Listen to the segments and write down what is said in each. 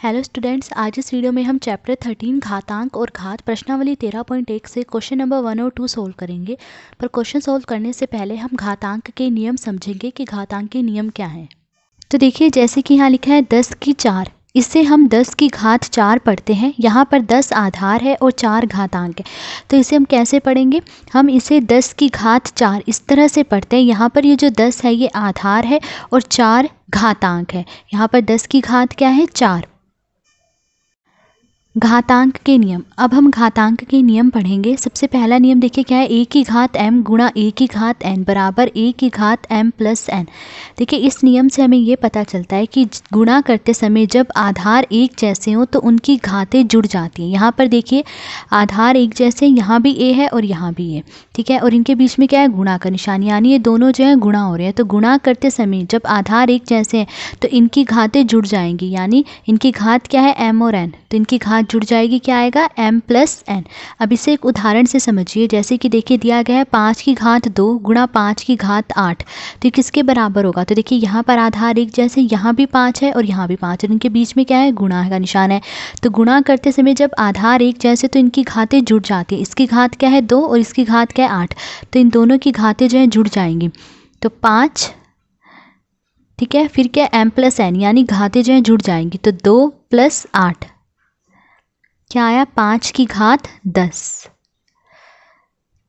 Hello students, आज इस video में हम चैप्टर 13 घातांक और घात प्रश्नावली 13.1 से क्वेश्चन नंबर 1 और 2 सोल्व करेंगे। पर क्वेश्चन सोल्व करने से पहले हम घातांक के नियम समझेंगे कि घातांक के नियम क्या हैं। तो देखिए, जैसे कि यहाँ लिखा है 10 की 4, इससे हम 10 की घात 4 पढ़ते हैं। यहाँ पर 10 आधार है और 4 घातांक है, तो इसे हम कैसे पढ़ेंगे? हम इसे 10 की घात 4 इस तरह से पढ़ते हैं। यहाँ पर ये जो 10 है ये आधार है और 4 घातांक है। यहाँ पर 10 की घात क्या है? 4। घातांक के नियम। अब हम घातांक के नियम पढ़ेंगे। सबसे पहला नियम देखिए क्या है, a की घात m गुणा a की घात n बराबर a की घात m प्लस n। देखिए, इस नियम से हमें ये पता चलता है कि गुणा करते समय जब आधार एक जैसे हों तो उनकी घातें जुड़ जाती हैं। यहाँ पर देखिए, आधार एक जैसे, यहाँ भी a है और यहाँ भी a, ठीक है, और इनके बीच में क्या है? गुणा का निशान, यानी ये दोनों जो है गुणा हो रहे हैं। तो गुणा करते समय जब आधार एक जैसे हैं तो इनकी घातें जुड़ जाएंगी, यानी इनकी घात क्या है? m और n, तो इनकी घात जुड़ जाएगी, क्या आएगा? m plus n। अब इसे एक उदाहरण से समझिए। जैसे कि देखिए दिया गया है 5 की घात 2 गुणा 5 की घात 8, तो किसके बराबर होगा? तो देखिए यहाँ पर आधार एक जैसे, यहाँ भी 5 है और यहाँ भी 5 है, इनके बीच में क्या है? गुणा का निशान है। तो गुणा करते समय जब आधार एक जैसे तो इनकी घातें जुड़ जाती है। इसकी घात क्या है? 2 और इसकी घात क्या है? 8, तो इन दोनों की घातें जो है जुड़ जाएंगी। तो 5, ठीक है, फिर क्या? m प्लस n, यानी घातें जो है जुड़ जाएंगी। तो 2 प्लस 8 क्या आया? 5 की घात 10।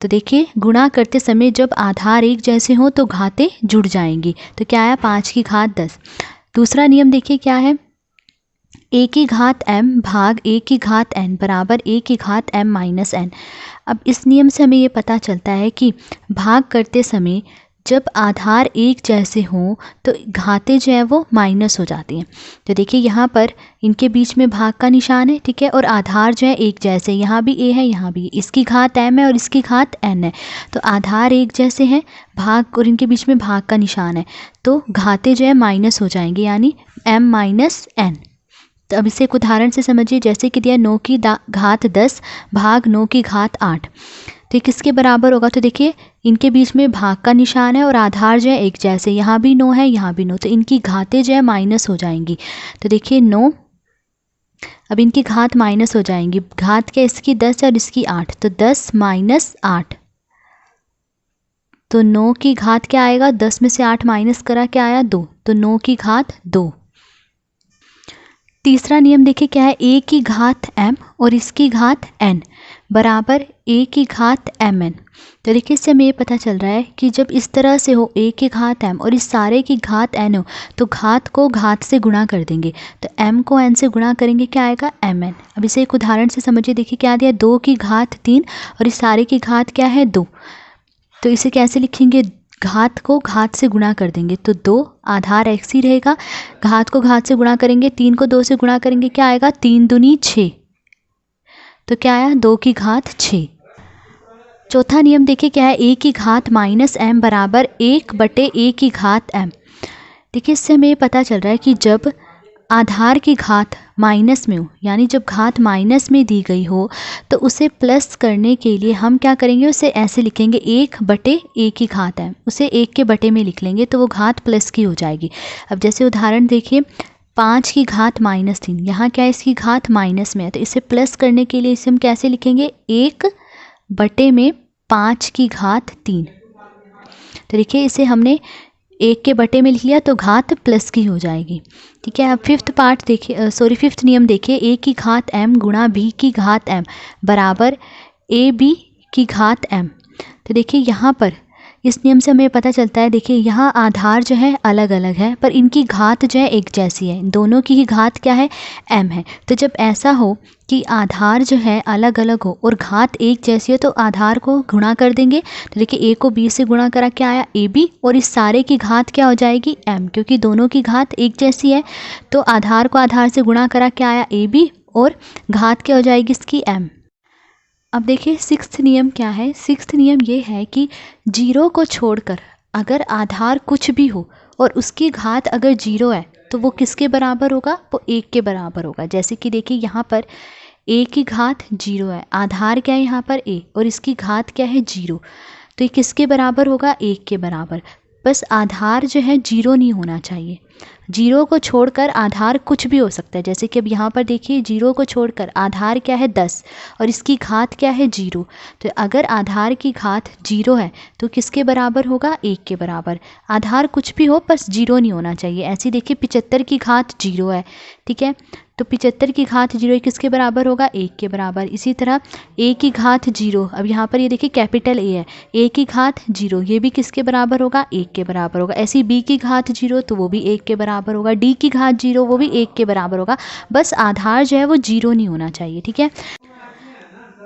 तो देखिए, गुणा करते समय जब आधार एक जैसे हों तो घातें जुड़ जाएंगी। तो क्या आया? 5 की घात 10। दूसरा नियम देखिए क्या है, a की घात m भाग a की घात n बराबर a की घात m माइनस n। अब इस नियम से हमें ये पता चलता है कि भाग करते समय जब आधार एक जैसे हों तो घातें जो है वो माइनस हो जाती हैं। तो देखिए यहाँ पर इनके बीच में भाग का निशान है, ठीक है, और आधार जो है एक जैसे, यहाँ भी a है यहाँ भी, इसकी घात m है और इसकी घात n है। तो आधार एक जैसे हैं, भाग और इनके बीच में भाग का निशान है, तो घातें जो है माइनस हो जाएंगी, यानी m माइनस n। तो अब इसे एक उदाहरण से समझिए। जैसे कि दिया 9 की घात 10 भाग 9 की घात 8, तो किसके बराबर होगा? तो देखिए इनके बीच में भाग का निशान है और आधार जो है एक जैसे, यहाँ भी 9 है यहाँ भी 9, तो इनकी घातें जो है माइनस हो जाएंगी। तो देखिए 9, अब इनकी घात माइनस हो जाएंगी। घात क्या? इसकी 10 और इसकी 8, तो 10 माइनस 8, तो 9 की घात क्या आएगा? 10 में से 8 माइनस करा, क्या आया? 2, तो 9 की घात 2। तीसरा नियम देखिए क्या है, a की घात m और इसकी घात n बराबर a की घात mn। तो देखिए इससे हमें ये पता चल रहा है कि जब इस तरह से हो a की घात m और इस सारे की घात n हो तो घात को घात से गुणा कर देंगे। तो m को n से गुणा करेंगे, क्या आएगा? mn। अब इसे एक उदाहरण से समझिए। देखिए क्या दिया, 2 की घात 3 और इस सारे की घात क्या है? 2। तो इसे कैसे लिखेंगे? घात को घात से गुणा कर देंगे, तो 2 आधार x ही रहेगा, घात को घात से गुणा करेंगे, 3 को 2 से गुणा करेंगे, क्या आएगा? 3 दूनी 6, तो क्या आया? 2 की घात 6। चौथा नियम देखिए क्या है, a की घात माइनस m बराबर 1 बटे a की घात m। देखिए इससे हमें पता चल रहा है कि जब आधार की घात माइनस में हो, यानी जब घात माइनस में दी गई हो तो उसे प्लस करने के लिए हम क्या करेंगे? उसे ऐसे लिखेंगे 1 बटे a की घात m, उसे 1 के बटे में लिख लेंगे तो वो घात प्लस की हो जाएगी। अब जैसे उदाहरण देखिए, 5 की घात माइनस 3, यहाँ क्या है? इसकी घात माइनस में है, तो इसे प्लस करने के लिए इसे हम कैसे लिखेंगे? 1 बटे में 5 की घात 3। तो देखिए इसे हमने 1 के बटे में लिख लिया तो घात प्लस की हो जाएगी, ठीक है। अब फिफ्थ नियम देखिए, a की घात m गुणा b की घात m बराबर ab की घात m। तो देखिए यहाँ पर इस नियम से हमें पता चलता है, देखिए यहाँ आधार जो है अलग अलग है पर इनकी घात जो है एक जैसी है, दोनों की ही घात क्या है? m है। तो जब ऐसा हो कि आधार जो है अलग अलग हो और घात एक जैसी हो तो आधार को गुणा कर देंगे। तो देखिए a को b से गुणा करा, क्या आया? ab, और इस सारे की घात क्या हो जाएगी? m, क्योंकि दोनों की घात एक जैसी है तो आधार को आधार से गुणा करा, क्या आया? ab, और घात क्या हो जाएगी इसकी? m। अब देखिए सिक्स्थ नियम क्या है। सिक्स्थ नियम ये है कि 0 को छोड़कर अगर आधार कुछ भी हो और उसकी घात अगर 0 है तो वो किसके बराबर होगा? वो 1 के बराबर होगा। जैसे कि देखिए यहाँ पर a की घात 0 है, आधार क्या है यहाँ पर? a, और इसकी घात क्या है? 0, तो ये किसके बराबर होगा? 1 के बराबर। बस आधार जो है जीरो नहीं होना चाहिए। जीरो को छोड़कर आधार कुछ भी हो सकता है। जैसे कि अब यहाँ पर देखिए, जीरो को छोड़कर आधार क्या है 10 और इसकी घात क्या है जीरो। तो अगर आधार की घात जीरो है तो किसके बराबर होगा, 1 के बराबर। आधार कुछ भी हो बस जीरो नहीं होना चाहिए। ऐसे देखिए 75 की घात जीरो है, ठीक है, तो 75 की घात जीरो किसके बराबर होगा, 1 के बराबर। इसी तरह a की घात जीरो, अब यहाँ पर ये देखिए कैपिटल A है, a की घात जीरो, ये भी किसके बराबर होगा, 1 के बराबर होगा। ऐसी b की घात जीरो तो वो भी 1 के बराबर होगा। d की घात जीरो वो भी 1 के बराबर होगा। बस आधार जो है वो जीरो नहीं होना चाहिए, ठीक है।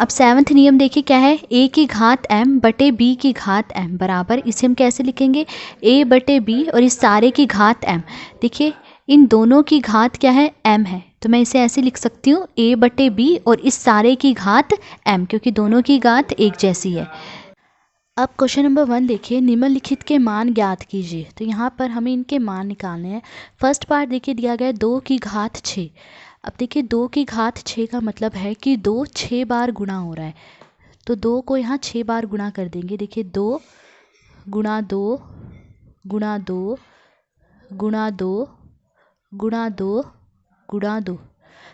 अब 7वां नियम देखिए क्या है, a की घात m बटे b की घात m बराबर, इसे हम कैसे लिखेंगे, a बटे b और इस सारे की घात m। देखिए इन दोनों की घात क्या है, m है, तो मैं इसे ऐसे लिख सकती हूँ a बटे b और इस सारे की घात m, क्योंकि दोनों की घात एक जैसी है। अब क्वेश्चन नंबर 1 देखिए, निम्नलिखित के मान ज्ञात कीजिए। तो यहाँ पर हमें इनके मान निकालने हैं। फर्स्ट पार्ट देखिए दिया गया है 2 की घात 6। अब देखिए 2 की घात 6 का मतलब है कि 2 6 बार गुणा हो रहा है, तो 2 को यहाँ 6 बार गुणा कर देंगे। देखिए 2 गुणा 2 गुणा 2 गुणा 2 गुणा 2 गुणा 2,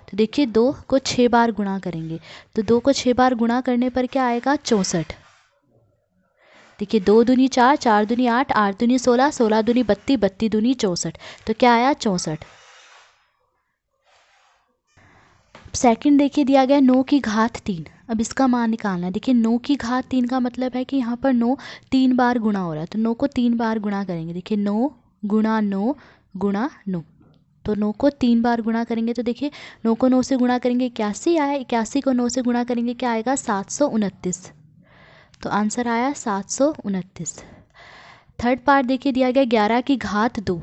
तो देखिए 2 को 6 बार गुणा करेंगे, तो 2 को 6 बार गुणा करने पर क्या आएगा, 64। देखिए 2 दूनी 4, 4 दूनी 8, 8 दूनी 16, 16 दूनी 32, 32 दूनी 64, तो क्या आया 64। सेकंड देखिए दिया गया 9 की घात 3। अब इसका मान निकालना है। देखिए 9 की घात 3 का मतलब है कि यहाँ पर 9 3 बार गुणा हो रहा है, तो 9 को 3 बार गुणा करेंगे। देखिए 9 गुणा 9 गुणा 9, तो 9 को 3 बार गुणा करेंगे, तो देखिए 9 को 9 से गुणा करेंगे 81 आया, 81 को 9 से गुणा करेंगे क्या आएगा, 729, तो आंसर आया 729। थर्ड पार्ट देखिए दिया गया 11 की घात 2।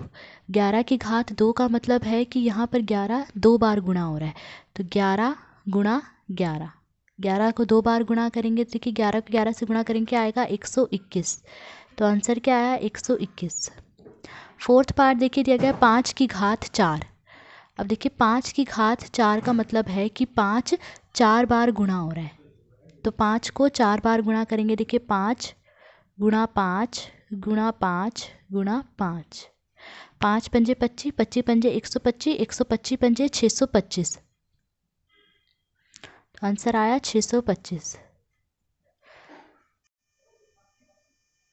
11 की घात 2 का मतलब है कि यहाँ पर 11 2 बार गुणा हो रहा है, तो 11 गुणा 11, 11 को 2 बार गुणा करेंगे, तो देखिए 11 को 11 से गुणा करेंगे क्या आएगा, 121, तो आंसर क्या आया 121। फोर्थ पार्ट देखिए दिया गया 5 की घात 4। अब देखिए 5 की घात 4 का मतलब है कि 5 4 बार गुणा हो रहा है, तो 5 को 4 बार गुणा करेंगे। देखिए 5 गुणा 5 गुणा 5 गुणा 5, 5 पंजे 25, 25 पंजे 125, 125 पंजे 625, तो आंसर आया 625।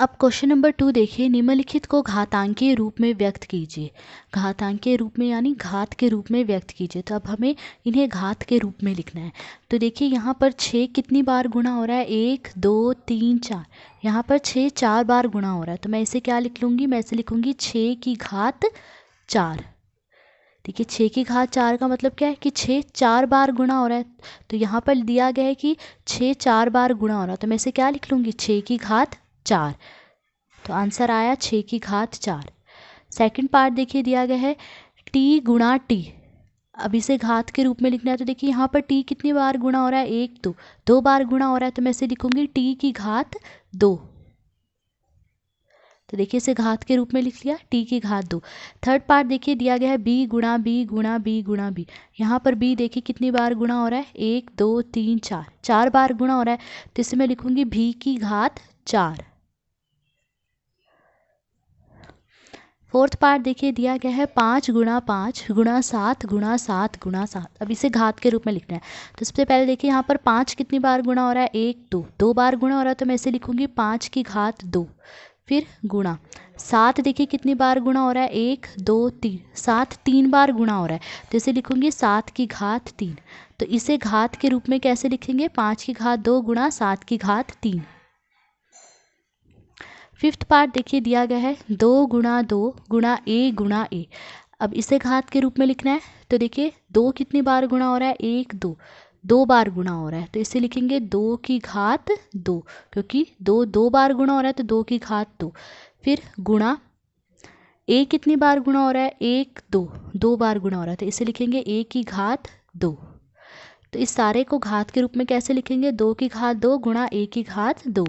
अब क्वेश्चन नंबर 2 देखिए, निम्नलिखित को घातांकीय रूप में व्यक्त कीजिए। घातांकीय रूप में यानी घात के रूप में व्यक्त कीजिए, तो अब हमें इन्हें घात के रूप में लिखना है। तो देखिए यहाँ पर 6 कितनी बार गुणा हो रहा है, 1 2 3 4, यहाँ पर 6 4 बार गुणा हो रहा है, तो मैं इसे क्या लिख लूँगी, मैं इसे लिखूँगी 6 की घात 4। देखिए 6 की घात 4 का मतलब क्या है कि 6 4 बार गुणा हो रहा है, तो यहाँ पर दिया गया है कि 6 4 बार गुणा हो रहा है, तो मैं इसे क्या लिख लूँगी, 6 की घात 4, तो आंसर आया 6 की घात 4। सेकंड पार्ट देखिए दिया गया है t गुणा t। अब इसे घात के रूप में लिखना है, तो देखिए यहाँ पर t कितनी बार गुणा हो रहा है, 1 2, 2 बार गुणा हो रहा है, तो मैं इसे लिखूंगी t की घात 2। तो देखिए इसे घात के रूप में लिख लिया, t की घात 2। थर्ड पार्ट देखिए दिया गया है b गुणा b गुणा b गुणा b। यहाँ पर b देखिए कितनी बार गुणा हो रहा है, 1 2 3 4, 4 बार गुणा हो रहा है, तो इसे मैं लिखूंगी b की घात 4। फोर्थ पार्ट देखिए दिया गया है 5 गुणा 5 गुणा 7 गुणा 7 गुणा 7। अब इसे घात के रूप में लिखना है, तो सबसे पहले देखिए यहाँ पर 5 कितनी बार गुणा हो रहा है, 1 2, 2 बार गुणा हो रहा है, तो मैं इसे लिखूंगी 5 की घात 2। फिर गुणा 7 देखिए कितनी बार गुणा हो रहा है, 1 2 3, 7 3 बार गुणा हो रहा है, तो इसे लिखूंगी 7 की घात 3। तो इसे घात के रूप में कैसे लिखेंगे, 5 की घात 2 गुणा 7 की घात 3। फिफ्थ पार्ट देखिए दिया गया है 2 गुणा 2 गुणा a गुणा a। अब इसे घात के रूप में लिखना है, तो देखिए 2 कितनी बार गुणा हो रहा है, 1 2, 2 बार गुणा हो रहा है, तो इसे लिखेंगे 2 की घात 2, क्योंकि 2 2 बार गुणा हो रहा है, तो 2 की घात 2। फिर गुणा a कितनी बार गुणा हो रहा है, 1 2, 2 बार गुणा हो रहा है, तो इसे लिखेंगे a की घात 2। तो इस सारे को घात के रूप में कैसे लिखेंगे, 2 की घात 2 गुणा a की घात 2।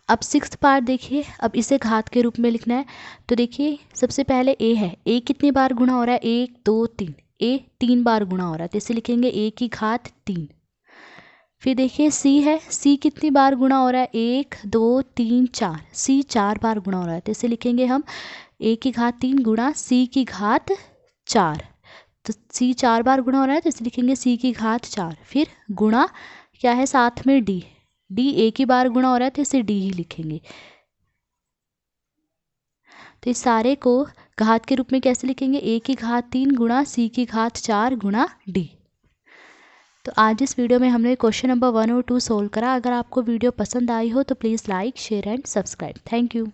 अब सिक्स्थ पार्ट देखिए, अब इसे घात के रूप में लिखना है, तो देखिए सबसे पहले a है, a कितनी बार गुणा हो रहा है, 1 2 3, a 3 बार गुणा हो रहा है, तो इसे लिखेंगे a की घात 3। फिर देखिए सी है, सी कितनी बार गुणा हो रहा है, 1 2 3 4, सी 4 बार गुणा हो रहा है। तो इसे लिखेंगे हम a की घात 3 गुणा c की घात 4। तो c 4 बार गुणा हो रहा है तो इसे लिखेंगे c की घात 4। फिर गुणा क्या है साथ में d, d a की बार गुणा हो रहा है तो इसे d ही लिखेंगे। तो इस सारे को घात के रूप में कैसे लिखेंगे, a की घात 3 गुणा c की घात 4 गुणा d। तो आज इस वीडियो में हमने क्वेश्चन नंबर 1 और 2 सोल्व करा। अगर आपको वीडियो पसंद आई हो तो please like share and subscribe. Thank you.